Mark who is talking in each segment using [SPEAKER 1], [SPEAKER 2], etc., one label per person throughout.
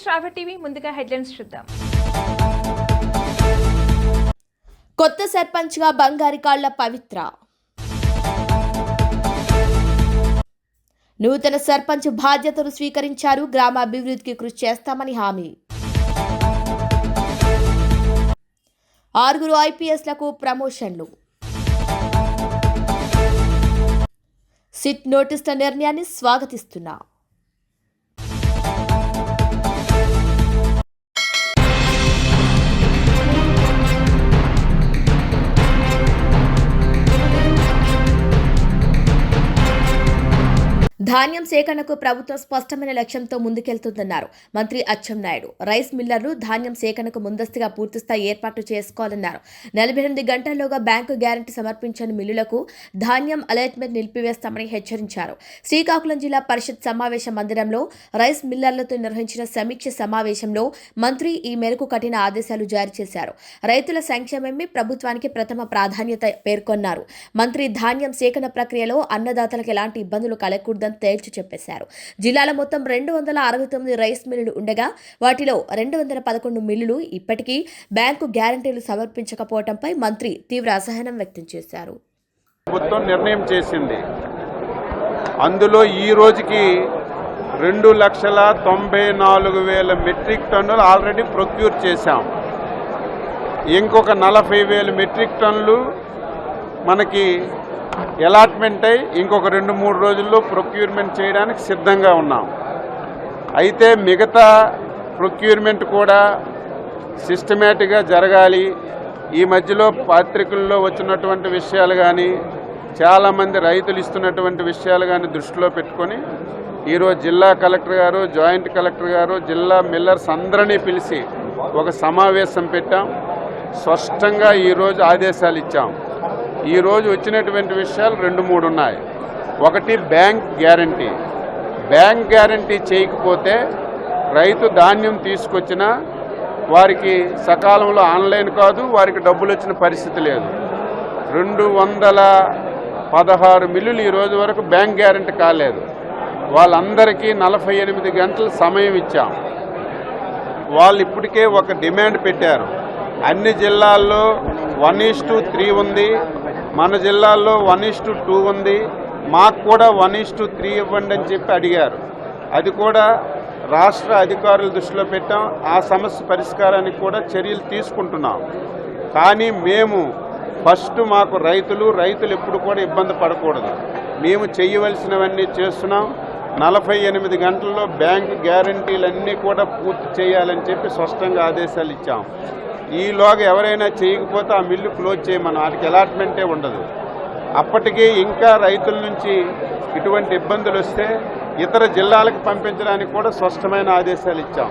[SPEAKER 1] శ్రావ్య TV ముందుగా headlines చూద్దాం.
[SPEAKER 2] కొత్త సర్పంచ్గా బంగారికాళ్ల పవిత్ర. నూతన సర్పంచ్ బాధ్యతలు స్వీకరించారు. గ్రామాభివృద్ధికి కృషి చేస్తామని హామీ. 6 ఐపీఎస్లకు ప్రమోషన్లు. సిట్ నోటీసుల నిర్ణయాన్ని స్వాగతిస్తున్నా. ధాన్యం సేకరణకు ప్రభుత్వం స్పష్టమైన లక్ష్యంతో ముందుకెళ్తుందన్నారు మంత్రి అచ్చెన్నాయుడు. రైస్ మిల్లర్లు ధాన్యం సేకరణకు ముందస్తుగా పూర్తిస్థాయి ఏర్పాట్లు చేసుకోవాలన్నారు. 48 గంటల్లోగా బ్యాంకు గ్యారంటీ సమర్పించని మిల్లులకు ధాన్యం అలాట్మెంట్ నిలిపివేస్తామని హెచ్చరించారు. శ్రీకాకుళం జిల్లా పరిషత్ సమావేశ మందిరంలో రైస్ మిల్లర్లతో నిర్వహించిన సమీక్ష సమావేశంలో మంత్రి ఈ మేరకు కఠిన ఆదేశాలు జారీ చేశారు. రైతుల సంక్షేమమే ప్రభుత్వానికి ప్రథమ ప్రాధాన్యత పేర్కొన్నారు. మంత్రి ధాన్యం సేకరణ ప్రక్రియలో అన్నదాతలకు ఎలాంటి ఇబ్బందులు కలగకూడదని తేల్చి చెప్పేశారు. జిల్లాలో మొత్తం 269 రైస్ మిల్లులు ఉండగా వాటిలో 211 మిల్లులు ఇప్పటికీ బ్యాంకు గ్యారంటీలు సమర్పించకపోవడంపై మంత్రి తీవ్ర అసహనం వ్యక్తం చేశారు.
[SPEAKER 3] ప్రభుత్వం నిర్ణయం చేసింది. అందులో ఈ రోజుకి 2,94,000 మెట్రిక్ టన్నులు ఆల్రెడీ ప్రొక్యూర్ చేశాం. ఇంకొక 40,000 మెట్రిక్ టన్నులు మనకి అలాట్మెంట్ అయి ఇంకొక 2-3 రోజుల్లో ప్రొక్యూర్మెంట్ చేయడానికి సిద్ధంగా ఉన్నాం. అయితే మిగతా ప్రొక్యూర్మెంట్ కూడా సిస్టమేటిక్గా జరగాలి. ఈ మధ్యలో పత్రికల్లో వచ్చినటువంటి విషయాలు కానీ చాలామంది రైతులు ఇస్తున్నటువంటి విషయాలు కానీ దృష్టిలో పెట్టుకొని ఈరోజు జిల్లా కలెక్టర్ గారు, జాయింట్ కలెక్టర్ గారు, జిల్లా మిల్లర్స్ అందరినీ పిలిచి ఒక సమావేశం పెట్టాం. స్పష్టంగా ఈరోజు ఆదేశాలు ఇచ్చాం. ఈరోజు వచ్చినటువంటి విషయాలు 2-3 ఉన్నాయి. ఒకటి బ్యాంక్ గ్యారంటీ. బ్యాంక్ గ్యారంటీ చేయకపోతే రైతు ధాన్యం తీసుకొచ్చినా వారికి సకాలంలో ఆన్లైన్ కాదు, వారికి డబ్బులు వచ్చిన పరిస్థితి లేదు. 216 మిల్లులు ఈ రోజు వరకు బ్యాంక్ గ్యారంటీ కాలేదు. వాళ్ళందరికీ 48 గంటల సమయం ఇచ్చాం. వాళ్ళు ఇప్పటికే ఒక డిమాండ్ పెట్టారు. అన్ని జిల్లాల్లో 1:3 ఉంది, మన జిల్లాల్లో 1:2 ఉంది, మాకు కూడా 1:3 ఇవ్వండి అని చెప్పి అడిగారు. అది కూడా రాష్ట్ర అధికారుల దృష్టిలో పెట్టాం. ఆ సమస్య పరిష్కారానికి కూడా చర్యలు తీసుకుంటున్నాం. కానీ మేము ఫస్ట్ మాకు రైతులు ఎప్పుడు కూడా ఇబ్బంది పడకూడదు. మేము చేయవలసినవన్నీ చేస్తున్నాం. 48 గంటల్లో బ్యాంకు గ్యారంటీలన్నీ కూడా పూర్తి చేయాలని చెప్పి స్పష్టంగా ఆదేశాలు ఇచ్చాం. ఈలోగా ఎవరైనా చేయకపోతే ఆ మిల్లు క్లోజ్ చేయమని, వాటికి అలాట్మెంటే ఉండదు. అప్పటికీ ఇంకా రైతుల నుంచి ఇటువంటి ఇబ్బందులు వస్తే ఇతర జిల్లాలకు పంపించడానికి కూడా స్పష్టమైన ఆదేశాలు ఇచ్చాం.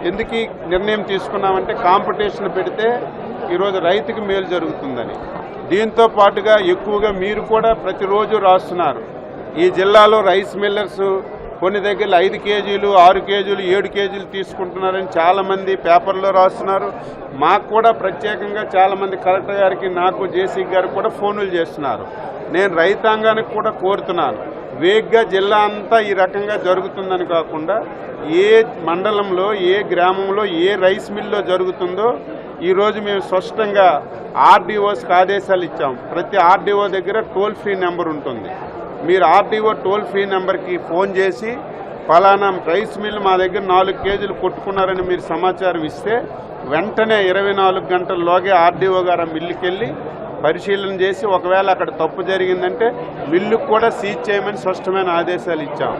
[SPEAKER 3] ఎందుకు ఈ నిర్ణయం తీసుకున్నామంటే కాంపిటీషన్ పెడితే ఈరోజు రైతుకి మేలు జరుగుతుందని. దీంతో పాటుగా ఎక్కువగా మీరు కూడా ప్రతిరోజు రాస్తున్నారు. ఈ జిల్లాలో రైస్ మిల్లర్స్ కొన్ని దగ్గర 5 కేజీలు, 6 కేజీలు, 7 కేజీలు తీసుకుంటున్నారని చాలామంది పేపర్లో రాస్తున్నారు. మాకు కూడా ప్రత్యేకంగా చాలామంది కలెక్టర్ గారికి, నాకు, జేసీ గారికి కూడా ఫోన్లు చేస్తున్నారు. నేను రైతాంగానికి కూడా కోరుతున్నాను, వేగ్గా జిల్లా అంతా ఈ రకంగా జరుగుతుందని కాకుండా ఏ మండలంలో, ఏ గ్రామంలో, ఏ రైస్ మిల్లో జరుగుతుందో ఈరోజు మేము స్పష్టంగా ఆర్డీఓస్కి ఆదేశాలు ఇచ్చాం. ప్రతి ఆర్డీఓ దగ్గర టోల్ ఫ్రీ నెంబర్ ఉంటుంది. మీరు ఆర్డీఓ టోల్ ఫ్రీ నెంబర్కి ఫోన్ చేసి ఫలానా రైస్ మిల్ మా దగ్గర 4 కేజీలు కొట్టుకున్నారని మీరు సమాచారం ఇస్తే వెంటనే 24 గంటల్లోగే ఆర్డీఓ గారు ఆ మిల్లుకి వెళ్ళి పరిశీలన చేసి ఒకవేళ అక్కడ తప్పు జరిగిందంటే మిల్లుకు కూడా సీజ్ చేయమని స్పష్టమైన ఆదేశాలు ఇచ్చాం.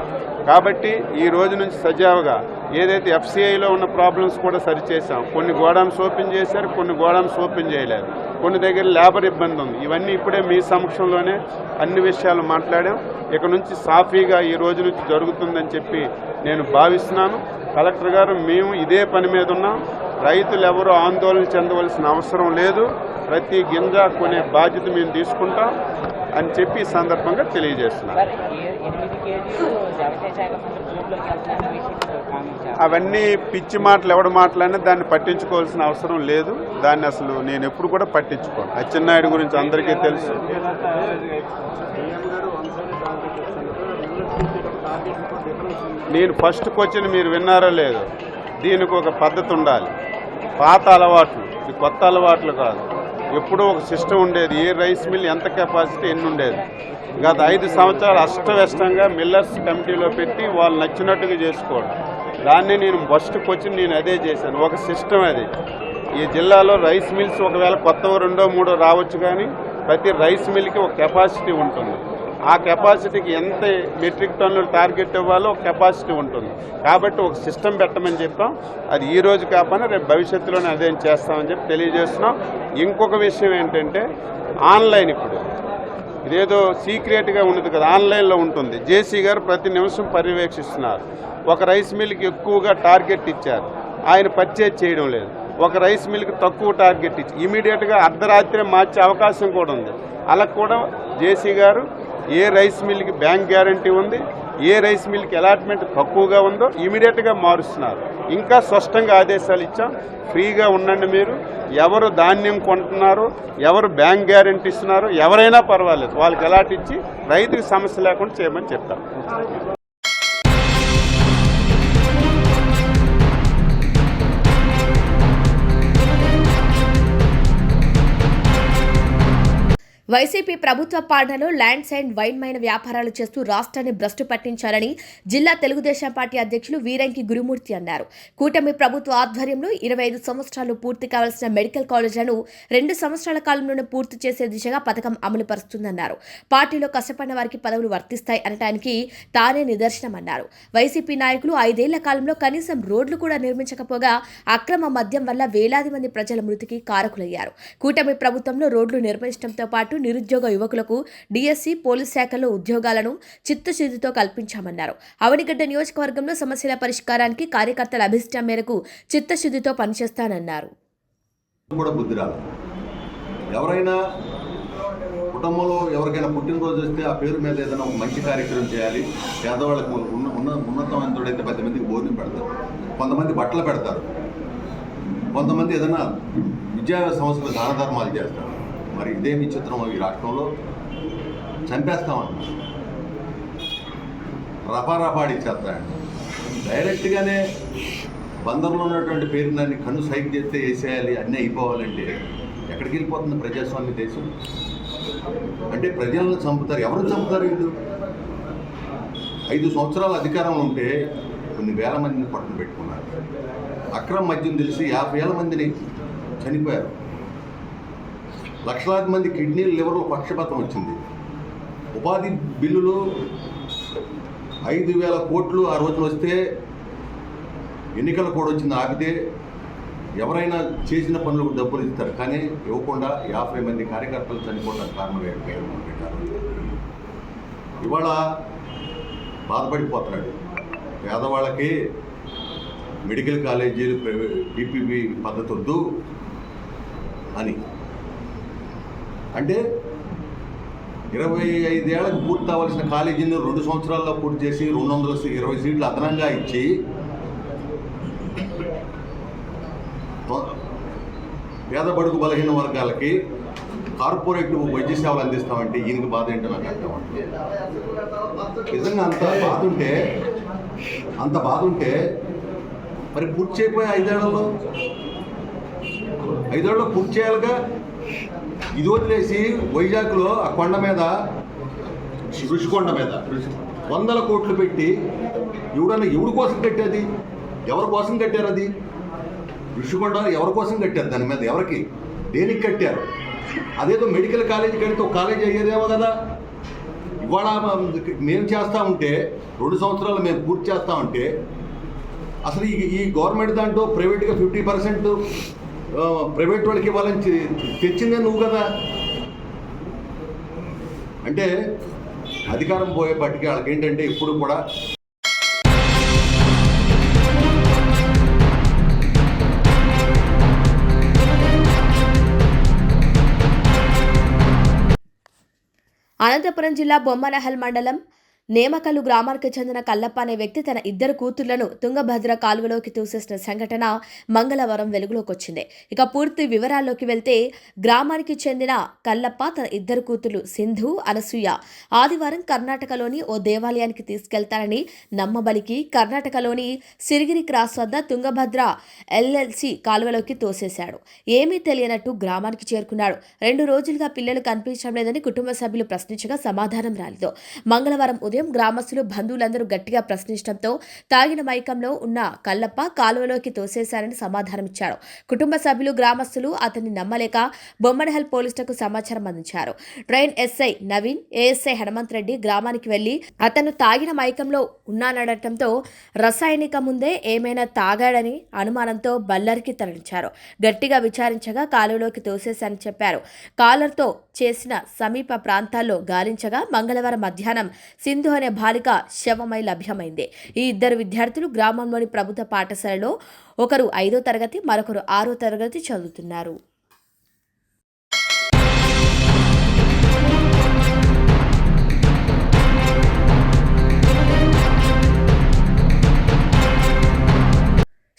[SPEAKER 3] కాబట్టి ఈ రోజు నుంచి సజావుగా ఏదైతే ఎఫ్సీఐలో ఉన్న ప్రాబ్లమ్స్ కూడా సరిచేసాం. కొన్ని గోడామ్స్ ఓపెన్ చేశారు, కొన్ని గోడామ్స్ ఓపెన్ చేయలేదు, కొన్ని దగ్గర లేబర్ ఇబ్బంది ఉంది. ఇవన్నీ ఇప్పుడే మీ సమక్షంలోనే అన్ని విషయాలు మాట్లాడాం. ఇక నుంచి సాఫీగా ఈ రోజు నుంచి జరుగుతుందని చెప్పి నేను భావిస్తున్నాను. కలెక్టర్ గారు, మేము ఇదే పని మీద ఉన్నాం. రైతులు ఎవరూ ఆందోళన చెందవలసిన అవసరం లేదు. ప్రతి గింజ కొనే బాధ్యత మేము తీసుకుంటాం అని చెప్పి ఈ సందర్భంగా తెలియజేస్తున్నాను. అవన్నీ పిచ్చి మాటలు ఎవడు మాట్లాడినా దాన్ని పట్టించుకోవాల్సిన అవసరం లేదు. దాన్ని అసలు నేను ఎప్పుడు కూడా పట్టించుకోను. అచ్చెన్నాయుడు గురించి అందరికీ తెలుసు. నేను ఫస్ట్ క్వశ్చన్ మీరు విన్నారో లేదో, దీనికి ఒక పద్ధతి ఉండాలి. పాత అలవాట్లు, ఇది కొత్త అలవాట్లు కాదు. ఎప్పుడూ ఒక సిస్టమ్ ఉండేది. ఏ రైస్ మిల్ ఎంత కెపాసిటీ ఎన్ని ఉండేది. గత 5 సంవత్సరాలు అష్టవ్యస్తంగా మిల్లర్స్ కమిటీలో పెట్టి వాళ్ళు నచ్చినట్టుగా చేసుకోవడం. దాన్ని నేను ఫస్ట్ క్వశ్చన్ నేను అదే చేశాను. ఒక సిస్టమ్ అది. ఈ జిల్లాలో రైస్ మిల్స్ ఒకవేళ కొత్తగా 2, 3 రావచ్చు, కానీ ప్రతి రైస్ మిల్కి ఒక కెపాసిటీ ఉంటుంది. ఆ కెపాసిటీకి ఎంత మెట్రిక్ టన్నులు టార్గెట్ ఇవ్వాలో ఒక కెపాసిటీ ఉంటుంది. కాబట్టి ఒక సిస్టమ్ పెట్టమని చెప్పాం. అది ఈ రోజు కాకపోయినా రేపు భవిష్యత్తులోనే అదేం చేస్తామని చెప్పి తెలియజేస్తున్నాం. ఇంకొక విషయం ఏంటంటే ఆన్లైన్, ఇప్పుడు ఇదేదో సీక్రెట్గా ఉండదు కదా, ఆన్లైన్లో ఉంటుంది. జేసీ గారు ప్రతి నిమిషం పర్యవేక్షిస్తున్నారు. ఒక రైస్ మిల్కి ఎక్కువగా టార్గెట్ ఇచ్చారు, ఆయన పర్చేజ్ చేయడం లేదు. ఒక రైస్ మిల్కి తక్కువ టార్గెట్ ఇచ్చి ఇమీడియట్గా అర్ధరాత్రి మార్చే అవకాశం కూడా ఉంది. అలా కూడా జేసీ గారు ఏ రైస్ మిల్కి బ్యాంక్ గ్యారంటీ ఉంది, ఏ రైస్ మిల్కి అలాట్మెంట్ తక్కువగా ఉందో ఇమీడియట్గా మారుస్తున్నారు. ఇంకా స్పష్టంగా ఆదేశాలు ఇచ్చాం. ఫ్రీగా ఉండండి మీరు. ఎవరు ధాన్యం కొంటున్నారో, ఎవరు బ్యాంక్ గ్యారంటీ ఇస్తున్నారో ఎవరైనా పర్వాలేదు, వాళ్ళకి అలాట్ ఇచ్చి రైతుకి సమస్య లేకుండా చేయమని చెప్తారు.
[SPEAKER 2] వైసీపీ ప్రభుత్వ పాలనలో ల్యాండ్స్ అండ్ వైన్ మైన్ వ్యాపారాలు చేస్తూ రాష్ట్రాన్ని భ్రష్టు పట్టించారని జిల్లా తెలుగుదేశం పార్టీ అధ్యక్షులు వీరంకి గురుమూర్తి అన్నారు. కూటమి ప్రభుత్వ ఆధ్వర్యంలో 25 సంవత్సరాలు పూర్తి కావాల్సిన మెడికల్ కాలేజీలను 2 సంవత్సరాల కాలంలోనే పూర్తి చేసే దిశగా పథకం అమలు పరుస్తుందన్నారు. పార్టీలో కష్టపడిన వారికి పదవులు వర్తిస్తాయి అనడానికి తానే నిదర్శనమన్నారు. వైసీపీ నాయకులు 5 ఏళ్ల కాలంలో కనీసం రోడ్లు కూడా నిర్మించకపోగా అక్రమ మద్యం వల్ల వేలాది మంది ప్రజల మృతికి కారకులయ్యారు. కూటమి ప్రభుత్వంలో రోడ్లు నిర్మించడంతో పాటు నిరుద్యోగ యువకులకు డిఎస్సి, పోలీస్ శాఖల్లో ఉద్యోగాలను చిత్తశుద్ధితో కల్పించామన్నారు. అవనిగడ్డ నియోజకవర్గంలో సమస్యల పరిష్కారానికి కార్యకర్తల అభిష్టం మేరకు చిత్తశుద్ధితో పనిచేస్తానన్నారు.
[SPEAKER 4] ఎవరైనా కుటుంబంలో ఎవరికైనా పుట్టినరోజు వస్తే ఆ పేరు మీద ఏదైనా ఒక మంచి కార్యక్రమం చేయాలి. పేదవాళ్ళకి ఉన్నతమైనతోడైతే 10 మందికి భోజనం పెడతారు, కొంతమంది బట్టలు పెడతారు, కొంతమంది ఏదైనా విద్యా సంస్థలు దాన ధర్మాలు చేస్తారు. మరి ఇదే విచిత్రం, ఈ రాష్ట్రంలో చంపేస్తామన్నారు, రపాడిచ్చేస్తాయండి. డైరెక్ట్గానే బందర్లో ఉన్నటువంటి పేరునాన్ని కన్ను సైకి చేస్తే వేసేయాలి, అన్నీ అయిపోవాలంటే ఎక్కడికి వెళ్ళిపోతుంది ప్రజాస్వామ్య దేశం? అంటే ప్రజలను చంపుతారు. ఎవరు చంపుతారు వీళ్ళు? 5 సంవత్సరాల అధికారంలో ఉంటే కొన్ని వేల మందిని పట్టున పెట్టుకున్నారు. అక్రమ మద్యం తెలిసి 50,000 మందిని చనిపోయారు. లక్షలాది మంది కిడ్నీలు, లివర్లు పక్షపాతం వచ్చింది. ఉపాధి బిల్లులు 5,000 కోట్లు ఆ రోజున వస్తే ఎన్నికల కూడా వచ్చింది. ఆపితే ఎవరైనా చేసిన పనులకు డబ్బులు ఇస్తారు, కానీ ఇవ్వకుండా 50 మంది కార్యకర్తలు చనిపోవడానికి కారణం పెట్టారు. ఇవాళ బాధపడిపోతున్నాడు. పేదవాళ్ళకి మెడికల్ కాలేజీలు, పీపీపీ పద్ధతి వద్దు అని అంటే 25 ఏళ్లకు పూర్తి అవ్వాల్సిన కాలేజీని 2 సంవత్సరాల్లో పూర్తి చేసి 220 సీట్లు అదనంగా ఇచ్చి పేద బడుగు బలహీన వర్గాలకి కార్పొరేట్ వైద్య సేవలు అందిస్తామంటే ఈయనకి బాధ ఏంటో నాకు అర్థం. నిజంగా అంత బాధ ఉంటే మరి పూర్తి చేయకపోయి 5 ఏళ్లలో పూర్తి చేయాలిగా. ఇది వదిలేసి వైజాగ్లో ఆ కొండ మీద, ఋషికొండ మీద 100 కోట్లు పెట్టి ఎవరి కోసం కట్టేది? ఎవరి కోసం కట్టారు? అది ఋషికొండ ఎవరి కోసం కట్టారు? దాని మీద ఎవరికి, దేనికి కట్టారు? అదేదో మెడికల్ కాలేజీ కడితే ఒక కాలేజీ అయ్యేదేమో కదా. ఇవాళ మేము చేస్తూ ఉంటే 2 సంవత్సరాలు మేము పూర్తి చేస్తూ ఉంటే అసలు ఈ గవర్నమెంట్ దాంట్లో ప్రైవేట్గా 50% ప్రైవేట్ వాళ్ళకి ఇవ్వాలని తెచ్చిందే నువ్వు కదా. అంటే అధికారం పోయేపటికి వాళ్ళకి ఏంటంటే ఇప్పుడు కూడా
[SPEAKER 2] అనంతపురం జిల్లా బొమ్మనహల్ మండలం నేమకల్లు గ్రామానికి చెందిన కల్లప్ప అనే వ్యక్తి తన ఇద్దరు కూతుళ్లను తుంగభద్ర కాలువలోకి తోసేసిన సంఘటన మంగళవారం వెలుగులోకి వచ్చింది. ఇక పూర్తి వివరాల్లోకి వెళ్తే గ్రామానికి చెందిన కల్లప్ప తన ఇద్దరు కూతుళ్లు సింధు, అనసూయ ఆదివారం కర్ణాటకలోని ఓ దేవాలయానికి తీసుకెళ్తారని నమ్మబలికి కర్ణాటకలోని సిరిగిరి క్రాస్ వద్ద తుంగభద్ర ఎల్ఎల్సి కాలువలోకి తోసేశాడు. ఏమీ తెలియనట్టు గ్రామానికి చేరుకున్నాడు. 2 రోజులుగా పిల్లలు కనిపించడం లేదని కుటుంబ సభ్యులు ప్రశ్నించగా సమాధానం రాలేదు. మంగళవారం ఉదయం గ్రామస్తులు, బంధువులందరూ గట్టిగా ప్రశ్నించడంతో తాగిన మైకంలో ఉన్న కల్లప్ప కాలువలోకి తోసేశారని సమాధానమిచ్చాడు. కుటుంబ సభ్యులు, గ్రామస్తులు అతన్ని నమ్మలేక బొమ్మనహల్ పోలీసులకు సమాచారం అందించారు. Train SI Naveen, ASI Hanumanth Reddy గ్రామానికి వెళ్లి అతను తాగిన మైకంలో ఉన్నానడటంతో రసాయనిక ముందే ఏమైనా తాగాడని అనుమానంతో బళ్ళారికి తరలించారు. గట్టిగా విచారించగా కాలువలోకి తోసేశారని చెప్పారు. కాలర్తో చేసిన సమీప ప్రాంతాల్లో గాలించగా మంగళవారం మధ్యాహ్నం సింధు అనే బాలిక శవమై లభ్యమైంది. ఈ ఇద్దరు విద్యార్థులు గ్రామంలోని ప్రభుత్వ పాఠశాలలో ఒకరు 5వ తరగతి, మరొకరు 6వ తరగతి చదువుతున్నారు.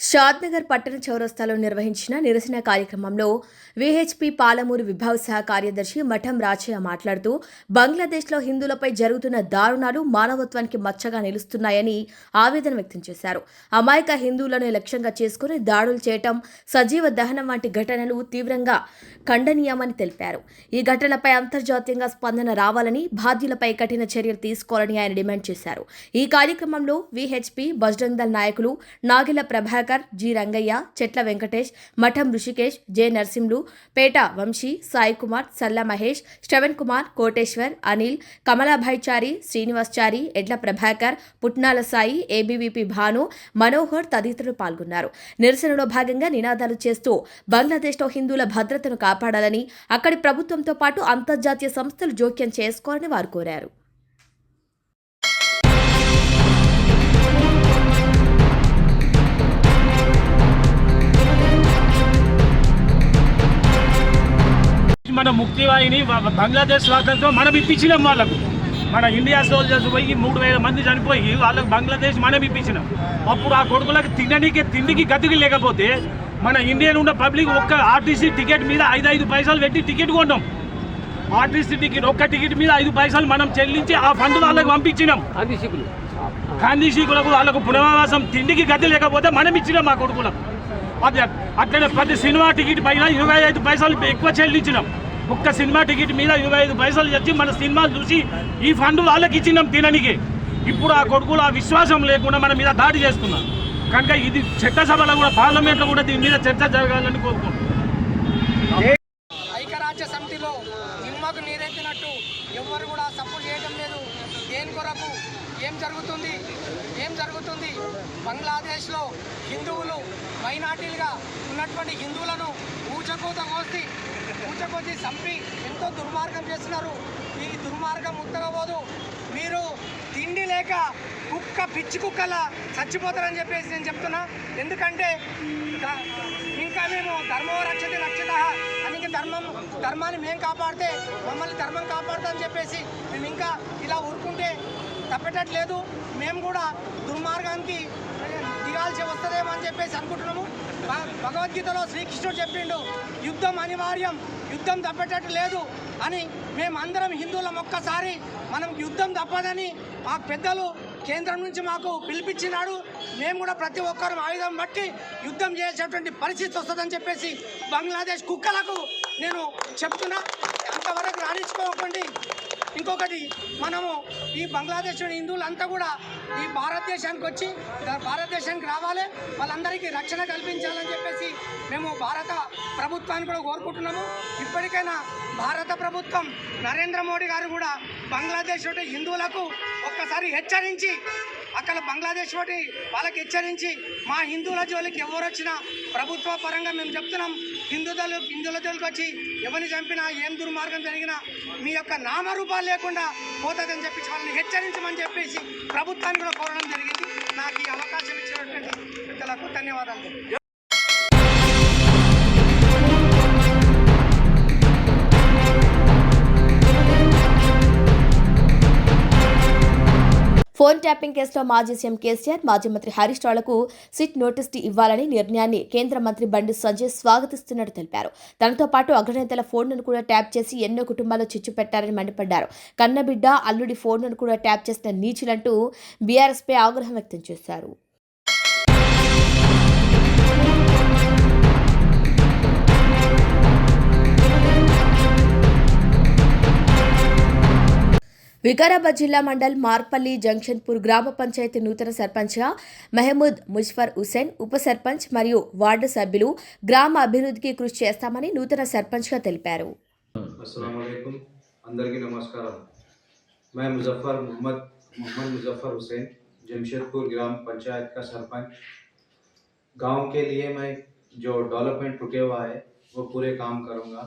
[SPEAKER 2] షాద్నగర్ పట్టణ చౌరస్తాలో నిర్వహించిన నిరసన కార్యక్రమంలో విహెచ్పి పాలమూరు విభాగ సహ కార్యదర్శి మఠం రాచయ్య మాట్లాడుతూ బంగ్లాదేశ్లో హిందువులపై జరుగుతున్న దారుణాలు మానవత్వానికి మచ్చగా నిలుస్తున్నాయని ఆవేదన వ్యక్తం చేశారు. అమాయక హిందువులను లక్ష్యంగా చేసుకుని దాడులు చేయటం, సజీవ దహనం వంటి ఘటనలు తీవ్రంగా ఖండనీయమని తెలిపారు. ఈ ఘటనపై అంతర్జాతీయంగా స్పందన రావాలని, బాధ్యులపై కఠిన చర్యలు తీసుకోవాలని ఆయన డిమాండ్ చేశారు. ఈ కార్యక్రమంలో విహెచ్పి బజరంగ్ దళ్ నాయకులు నాగిల ప్రభాకర్, జి రంగయ్య, చెట్ల వెంకటేష్, మఠం ఋషికేష్, జె నర్సింలు, పేట వంశీ, సాయి కుమార్, సల్ల మహేష్, శ్రవణ్ కుమార్, కోటేశ్వర్, అనిల్, కమలాభాయ్చారి, శ్రీనివాస్చారి, ఎడ్ల ప్రభాకర్, పుట్నాల సాయి, ఏబీవీపీ భాను, మనోహర్ తదితరులు పాల్గొన్నారు. నిరసనలో భాగంగా నినాదాలు చేస్తూ బంగ్లాదేశ్లో హిందువుల భద్రతను కాపాడాలని, అక్కడి ప్రభుత్వంతో పాటు అంతర్జాతీయ సంస్థలు జోక్యం చేసుకోవాలని వారు కోరారు.
[SPEAKER 5] మన ముక్తివాహిని బంగ్లాదేశ్ స్వాతంత్రం మనం ఇప్పించినాం వాళ్ళకు. మన ఇండియా సోల్జర్స్ పోయి 3000 మంది చనిపోయి వాళ్ళకు బంగ్లాదేశ్ మనం ఇప్పించినాం. అప్పుడు ఆ కొడుకులకు తిండికి గతికి లేకపోతే మన ఇండియన్ ఉన్న పబ్లిక్ ఒక్క ఆర్టీసీ టికెట్ మీద 5 పైసలు పెట్టి టికెట్ కొన్నాం. ఆర్టీసీ టికెట్ ఒక్క టికెట్ మీద 5 పైసలు మనం చెల్లించి ఆ ఫండ్ వాళ్ళకు పంపించినాం. గాంధీశీకులకు వాళ్ళకు పునరావాసం తిండికి గతి లేకపోతే మనం ఇచ్చినాం మా కొడుకులకు. అది అట్లనే ప్రతి సినిమా టికెట్ పైన 25 పైసలు ఎక్కువ చెల్లించినాం. ఒక్క సినిమా టికెట్ మీద 25 పైసలు తెచ్చి మన సినిమాలు చూసి ఈ ఫండ్ వాళ్ళకి ఇచ్చినాం తినడానికి. ఇప్పుడు ఆ కొడుకులు ఆ విశ్వాసం లేకుండా మన మీద దాడి చేస్తున్నారు. కనుక ఇది చట్టసభలో కూడా, పార్లమెంట్లో కూడా దీని మీద చర్చ జరగాలని కోరుకుంటున్నాం.
[SPEAKER 6] ఐక్యరాజ్య సమితిలో నిమ్మకు నీరెత్తినట్టు ఎవరు కూడా సపోర్ట్ చేయడం లేదు. దేని కొరకు ఏం జరుగుతుంది? బంగ్లాదేశ్లో హిందువులు మైనార్టీలుగా ఉన్నటువంటి హిందువులను ఊచకొద్ది చంపి ఎంతో దుర్మార్గం చేస్తున్నారు. ఈ దుర్మార్గం ముత్తకపోదు. మీరు తిండి లేక పిచ్చి కుక్కలా చచ్చిపోతారని చెప్పేసి నేను చెప్తున్నా. ఎందుకంటే ఇంకా మేము ధర్మో రక్షతే రక్షిత అని ధర్మాన్ని మేము కాపాడితే మమ్మల్ని ధర్మం కాపాడుతుందని చెప్పేసి మేము ఇంకా ఇలా ఊరుకుంటే తప్పేటట్లేదు. మేము కూడా దుర్మార్గానికి దిగాల్సి వస్తుందేమో అని చెప్పేసి అనుకుంటున్నాము. భగవద్గీతలో శ్రీకృష్ణుడు చెప్పిండు, యుద్ధం అనివార్యం, యుద్ధం తప్పేటట్టు లేదు అని. మేమందరం హిందువులం, ఒక్కసారి మనం యుద్ధం తప్పదని మా పెద్దలు కేంద్రం నుంచి మాకు పిలిపించినాడు. మేము కూడా ప్రతి ఒక్కరు ఆయుధం బట్టి యుద్ధం చేసేటువంటి పరిస్థితి వస్తుందని చెప్పేసి బంగ్లాదేశ్ కుక్కలకు నేను చెప్తున్నా. అంతవరకు రాణించుకోకండి. ఇంకొకటి, మనము ఈ బంగ్లాదేశ్లోని హిందువులంతా కూడా ఈ భారతదేశానికి వచ్చి భారతదేశానికి రావాలి, వాళ్ళందరికీ రక్షణ కల్పించాలని చెప్పేసి మేము భారత ప్రభుత్వాన్ని కూడా కోరుకుంటున్నాము. ఇప్పటికైనా భారత ప్రభుత్వం నరేంద్ర మోడీ గారు కూడా బంగ్లాదేశ్ హిందువులకు ఒక్కసారి హెచ్చరించి, అక్కడ బంగ్లాదేశ్ వాళ్ళకి హెచ్చరించి మా హిందువుల జోలికి ఎవరు వచ్చినా ప్రభుత్వ పరంగా మేము చెప్తున్నాం, హిందువుల జోలికి వచ్చి ఎవరిని చంపినా, ఏం దుర్మార్గం జరిగినా మీ యొక్క నామరూపాలు లేకుండా పోతుందని చెప్పి వాళ్ళని హెచ్చరించమని చెప్పేసి ప్రభుత్వాన్ని కూడా కోరడం జరిగింది. నాకు ఈ అవకాశం ఇచ్చినటువంటి పెద్దలకు ధన్యవాదాలు.
[SPEAKER 2] ఫోన్ ట్యాపింగ్ కేసులో మాజీ సీఎం కేసీఆర్, మాజీ మంత్రి హరీష్ రావులకు సిట్ నోటీసు ఇవ్వాలని నిర్ణయాన్ని కేంద్ర మంత్రి బండి సంజయ్ స్వాగతిస్తున్నట్టు తెలిపారు. తనతో పాటు అగ్రనేతల ఫోన్లను కూడా ట్యాప్ చేసి ఎన్నో కుటుంబాల్లో చిచ్చు పెట్టారని మండిపడ్డారు. కన్నబిడ్డ, అల్లుడి ఫోన్లను కూడా ట్యాప్ చేసిన నీచులంటూ బీఆర్ఎస్పై ఆగ్రహం వ్యక్తం చేశారు. వికారాబాద్ జిల్లా మండల్ మార్పల్లి జంక్షన్పూర్ గ్రామ పంచాయతీ నూతన సర్పంచ్గా మహమూద్ ముజఫర్ హుసేన్, ఉప సర్పంచ్ మరియు వార్డు సభ్యులు గ్రామ అభివృద్ధికి కృషి చేస్తామని నూతన సర్పంచ్గా తెలిపారు.
[SPEAKER 7] अस्सलाम वालेकुम, అందరికీ నమస్కారం. मैं मोहम्मद मुजफ्फर हुसैन, जमशेदपुर ग्राम पंचायत का सरपंच. गांव के लिए मैं जो डेवलपमेंट रुके हुआ है वो पूरे काम करूंगा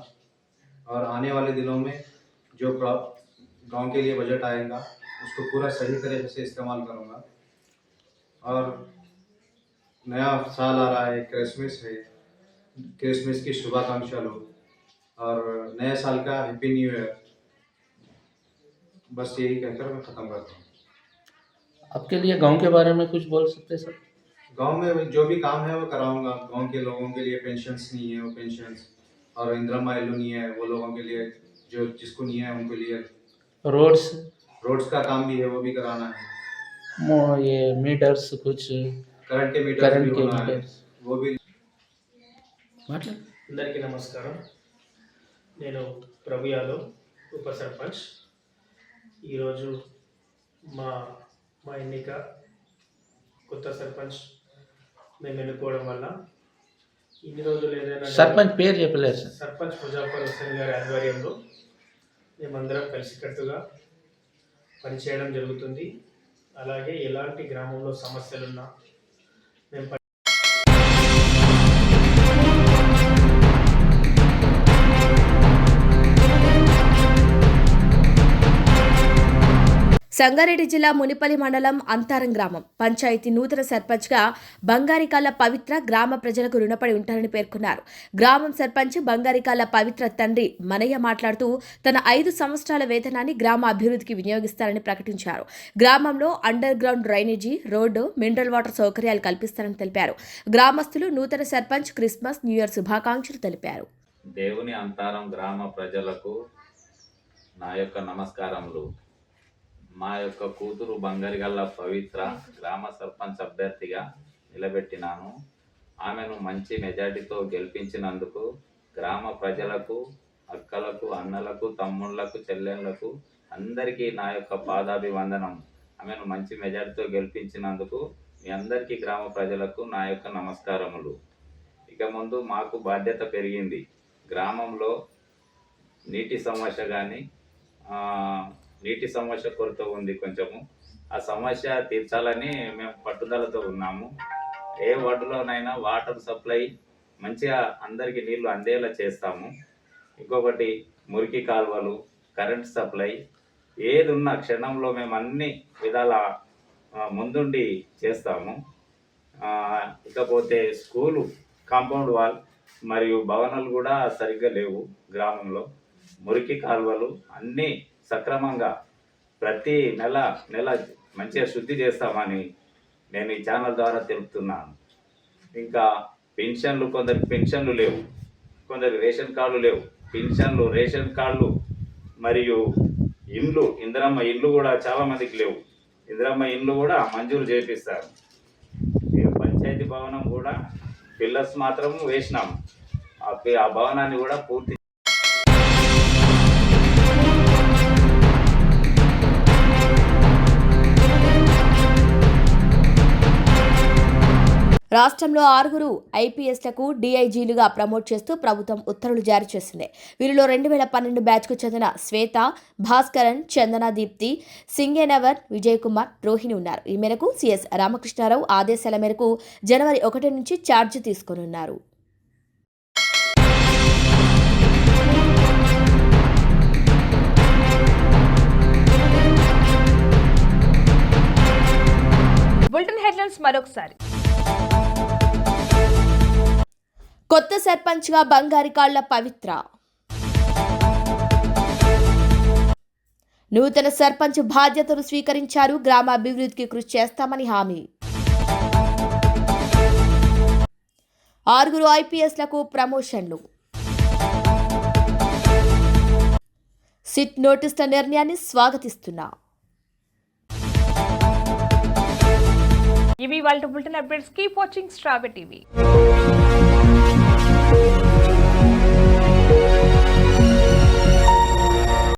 [SPEAKER 7] और आने वाले दिनों में जो गांव के लिए बजट आएगा उसको पूरा सही तरीके से इस्तेमाल करूंगा. और नया साल आ रहा है, क्रिसमस है, क्रिसमस की शुभकामनाएं लो और नए साल का हैप्पी न्यू ईयर. बस यही कहकर मैं ख़त्म करता हूँ.
[SPEAKER 8] आपके लिए गांव के बारे में कुछ बोल सकते हैं सर?
[SPEAKER 7] गांव में जो भी काम है वो कराऊंगा. गांव के लोगों के लिए पेंशन्स नहीं है, वो पेंशन्स, और इंदिरा माइलो नहीं है, वो लोगों के लिए जो जिसको नहीं है उनके लिए रोड्स का काम भी है, वो भी कराना है.
[SPEAKER 8] ये मीटर्स कुछ
[SPEAKER 7] करंट के मीटर भी होना है, वो भी.
[SPEAKER 8] मतलब
[SPEAKER 9] అందరికీ నమస్కారం. నేను ప్రభు యాదవ్, ఉప సర్పంచ్. ఈరోజు మా ఎన్నిక కొత్త సర్పంచ్ మేము ఎన్నుకోవడం వల్ల ఇన్ని రోజులు ఏదైనా
[SPEAKER 8] సర్పంచ్ పేరు చెప్పలేదు సార్.
[SPEAKER 9] సర్పంచ్ ముజఫర్ హుసేన్ గారి ఆధ్వర్యంలో మేమందరం కలిసికట్టుగా పనిచేయడం జరుగుతుంది. అలాగే ఎలాంటి గ్రామంలో సమస్యలున్నా మేము
[SPEAKER 2] సంగారెడ్డి జిల్లా మునిపల్లి మండలం అంతారం గ్రామం పంచాయతీ నూతన సర్పంచ్గా బంగారికాల పవిత్ర గ్రామ ప్రజలకు రుణపడి ఉంటారని పేర్కొన్నారు. గ్రామం సర్పంచ్ బంగారికాల పవిత్ర తండ్రి మనయ్య మాట్లాడుతూ తన 5 సంవత్సరాల వేతనాన్ని గ్రామ అభివృద్ధికి వినియోగిస్తారని ప్రకటించారు. గ్రామంలో under ground drainage, road, mineral water సౌకర్యాలు కల్పిస్తారని తెలిపారు. గ్రామస్తులు నూతన సర్పంచ్ క్రిస్మస్, న్యూ ఇయర్ శుభాకాంక్షలు తెలిపారు.
[SPEAKER 10] దేవుని అంతారం గ్రామ ప్రజలకు నా యొక్క నమస్కారములు. మా యొక్క కూతురు బంగారిగల్ల పవిత్ర గ్రామ సర్పంచ్ అభ్యర్థిగా నిలబెట్టినాను. ఆమెను మంచి మెజార్టీతో గెలిపించినందుకు గ్రామ ప్రజలకు, అక్కలకు, అన్నలకు, తమ్ముళ్లకు, చెల్లెళ్లకు అందరికీ నా యొక్క పాదాభివందనం. ఆమెను మంచి మెజార్టీతో గెలిపించినందుకు మీ అందరికీ గ్రామ ప్రజలకు నా యొక్క నమస్కారములు. ఇక ముందు మాకు బాధ్యత పెరిగింది. గ్రామంలో నీటి సమస్య కానీ నీటి సమస్య కొరత ఉంది కొంచెము. ఆ సమస్య తీర్చాలని మేము పట్టుదలతో ఉన్నాము. ఏ వార్డులోనైనా వాటర్ సప్లై మంచిగా అందరికీ నీళ్లు అందేలా చేస్తాము. ఇంకొకటి మురికి కాలువలు, కరెంట్ సప్లై, ఏది ఉన్న క్షణంలో మేము అన్ని విధాల ముందుండి చేస్తాము. ఇకపోతే స్కూలు కాంపౌండ్ వాల్ మరియు భవనాలు కూడా సరిగ్గా లేవు గ్రామంలో. మురికి కాలువలు అన్నీ సక్రమంగా ప్రతి నెల మంచిగా శుద్ధి చేస్తామని నేను ఈ ఛానల్ ద్వారా తెలుపుతున్నాను. ఇంకా పెన్షన్లు, కొందరికి పెన్షన్లు లేవు, కొందరికి రేషన్ కార్డులు లేవు. పెన్షన్లు, రేషన్ కార్డులు మరియు ఇండ్లు, ఇందిరమ్మ ఇండ్లు కూడా చాలామందికి లేవు. ఇందిరమ్మ ఇండ్లు కూడా మంజూరు చేపిస్తారు. పంచాయతీ భవనం కూడా పిల్లర్స్ మాత్రం వేసినాము. ఆ భవనాన్ని కూడా పూర్తి
[SPEAKER 2] రాష్ట్రంలో 6 ఐపీఎస్లకు డీఐజీలుగా ప్రమోట్ చేస్తూ ప్రభుత్వం ఉత్తర్వులు జారీ చేసింది. వీరిలో 2012 బ్యాచ్కు చెందిన శ్వేత, భాస్కరన్, చందన దీప్తి, సింగేనవర్, విజయ్ కుమార్, రోహిణి ఉన్నారు. ఈ మేరకు సిఎస్ రామకృష్ణారావు ఆదేశాల మేరకు జనవరి 1 నుంచి ఛార్జ్ తీసుకోనున్నారు.
[SPEAKER 1] బులెటిన్ హెడ్లైన్స్ మరొకసారి.
[SPEAKER 2] కొత్త సర్పంచ్గా బంగారికాళ్ల పవిత్ర. నూతన సర్పంచ్ బాధ్యతలు స్వీకరించారు. గ్రామ అభివృద్ధికి కృషి చేస్తామని హామీ. 6 ఐపీఎస్లకు ప్రమోషన్లు. సిట్ నోటీసుల నిర్ణయాన్ని స్వాగతిస్తున్నా.
[SPEAKER 1] ఇవి వాళ్ళ బులెటిన్ అప్డేట్స్. కీప్ వాచింగ్ స్ట్రాబె టీవీ.